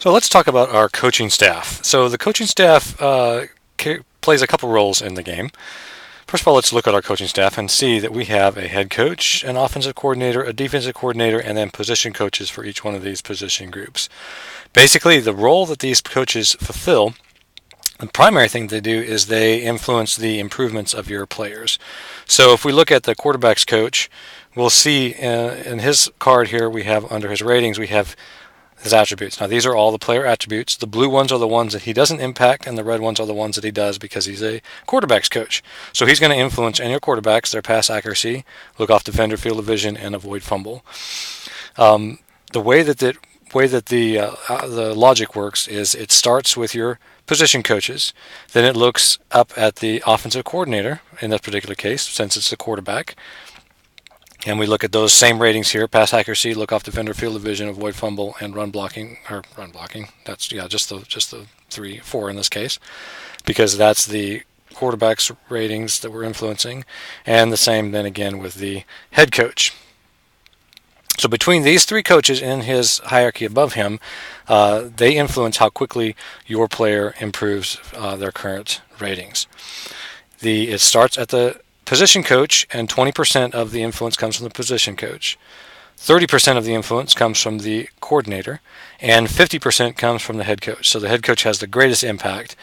So let's talk about our coaching staff. So the coaching staff plays a couple roles in the game. First of all, let's look at our coaching staff and see that we have a head coach, an offensive coordinator, a defensive coordinator, and then position coaches for each one of these position groups. Basically, the role that these coaches fulfill, the primary thing they do is they influence the improvements of your players. So if we look at the quarterback's coach, we'll see in his card here, we have under his ratings, we have his attributes. Now, these are all the player attributes. The blue ones are the ones that he doesn't impact, and the red ones are the ones that he does because he's a quarterback's coach. So he's going to influence any of your quarterbacks, their pass accuracy, look off defender, field of vision, and avoid fumble. The way that the logic works is it starts with your position coaches, then it looks up at the offensive coordinator in that particular case, since it's the quarterback. And we look at those same ratings here: pass accuracy, look off defender, field of vision, avoid fumble, and run blocking. That's just the 4 in this case, because that's the quarterback's ratings that we're influencing, and the same then again with the head coach. So between these 3 coaches in his hierarchy above him, they influence how quickly your player improves their current ratings. It starts at the position coach, and 20% of the influence comes from the position coach. 30% of the influence comes from the coordinator, and 50% comes from the head coach. So the head coach has the greatest impact,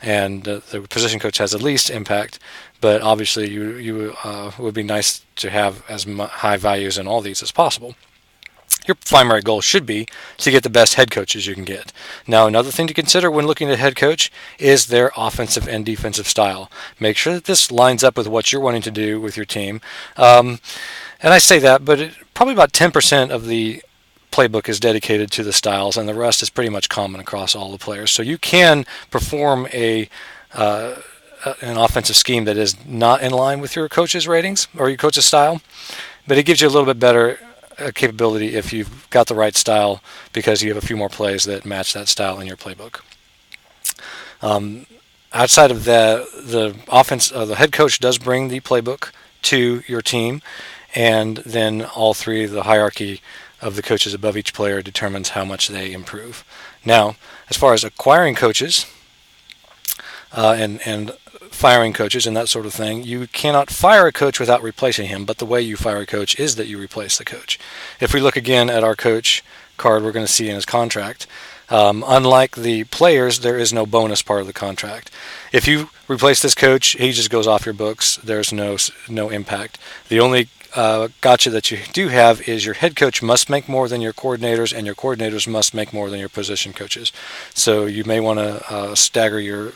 and the position coach has the least impact. But obviously, you would be nice to have as high values in all these as possible. Your primary goal should be to get the best head coaches you can get. Now, another thing to consider when looking at head coach is their offensive and defensive style. Make sure that this lines up with what you're wanting to do with your team. And I say that, but probably about 10% of the playbook is dedicated to the styles, and the rest is pretty much common across all the players. So you can perform an offensive scheme that is not in line with your coach's ratings or your coach's style, but it gives you a little bit better capability if you've got the right style, because you have a few more plays that match that style in your playbook. Outside of that, the offense, the head coach does bring the playbook to your team, and then all 3, the hierarchy of the coaches above each player determines how much they improve. Now, as far as acquiring coaches and firing coaches and that sort of thing, you cannot fire a coach without replacing him, but the way you fire a coach is that you replace the coach. If we look again at our coach card, we're going to see in his contract, unlike the players, there is no bonus part of the contract. If you replace this coach, he just goes off your books. There's no impact. The only gotcha that you do have is your head coach must make more than your coordinators, and your coordinators must make more than your position coaches. So you may want to stagger your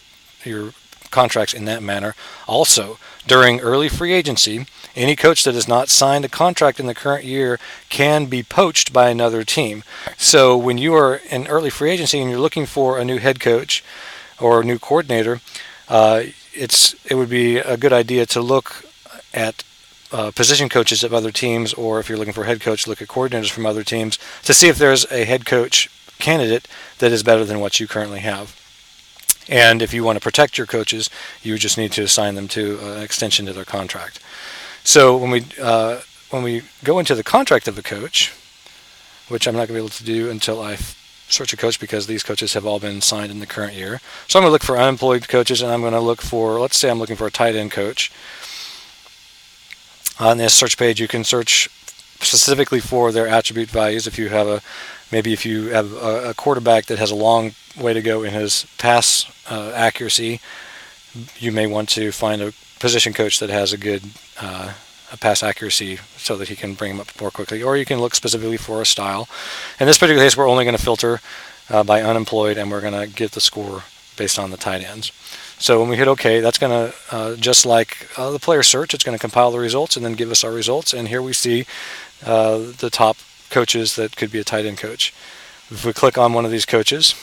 contracts in that manner. Also, during early free agency, any coach that has not signed a contract in the current year can be poached by another team. So when you are in early free agency and you're looking for a new head coach or a new coordinator, it would be a good idea to look at position coaches of other teams, or if you're looking for a head coach, look at coordinators from other teams to see if there's a head coach candidate that is better than what you currently have. And if you want to protect your coaches, you just need to assign them to an extension to their contract. So when we go into the contract of a coach, which I'm not going to be able to do until I search a coach, because these coaches have all been signed in the current year. So I'm going to look for unemployed coaches, and I'm going to look for, let's say I'm looking for a tight end coach. On this search page, you can search specifically for their attribute values. If you have a quarterback that has a long way to go in his pass accuracy, you may want to find a position coach that has a good pass accuracy so that he can bring him up more quickly. Or you can look specifically for a style. In this particular case, we're only going to filter by unemployed, and we're going to get the score based on the tight ends. So when we hit OK, that's going to, just like the player search, it's going to compile the results and then give us our results. And here we see the top coaches that could be a tight end coach. If we click on one of these coaches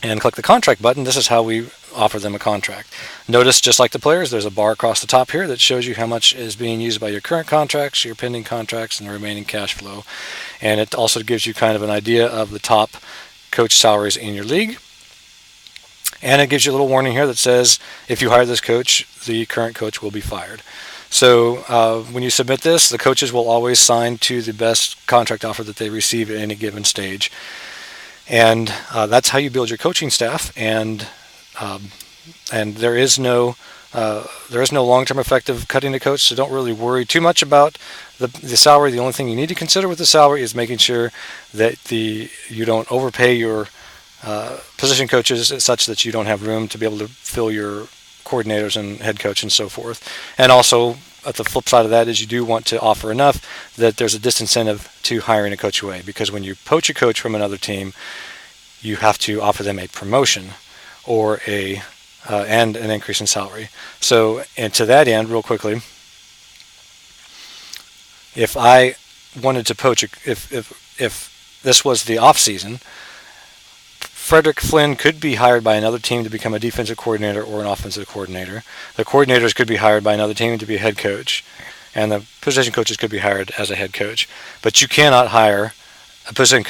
and click the contract button, this is how we offer them a contract. Notice, just like the players, there's a bar across the top here that shows you how much is being used by your current contracts, your pending contracts, and the remaining cash flow. And it also gives you kind of an idea of the top coach salaries in your league. And it gives you a little warning here that says, if you hire this coach, the current coach will be fired. So when you submit this, the coaches will always sign to the best contract offer that they receive at any given stage. And that's how you build your coaching staff. And there is no long-term effect of cutting a coach, so don't really worry too much about the salary. The only thing you need to consider with the salary is making sure that you don't overpay your position coaches such that you don't have room to be able to fill your coordinators and head coach and so forth. And also, at the flip side of that is you do want to offer enough that there's a disincentive to hiring a coach away, because when you poach a coach from another team, you have to offer them a promotion or and an increase in salary. So, and to that end, real quickly, if I wanted to poach, if this was the off season, Frederick Flynn could be hired by another team to become a defensive coordinator or an offensive coordinator. The coordinators could be hired by another team to be a head coach, and the position coaches could be hired as a head coach. But you cannot hire a position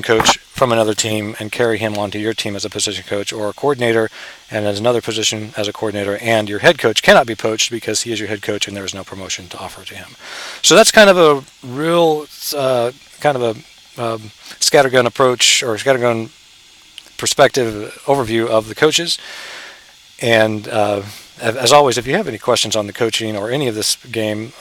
coach from another team and carry him onto your team as a position coach, or a coordinator and as another position as a coordinator, and your head coach cannot be poached because he is your head coach and there is no promotion to offer to him. So that's kind of a real scattergun approach, or scattergun perspective overview of the coaches. And as always, if you have any questions on the coaching or any of this game,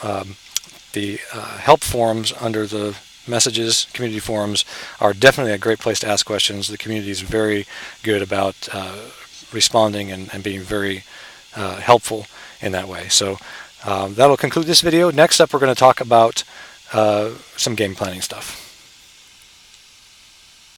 the help forums under the messages, community forums, are definitely a great place to ask questions. The community is very good about responding and being very helpful in that way. So that'll conclude this video. Next up, we're going to talk about some game planning stuff.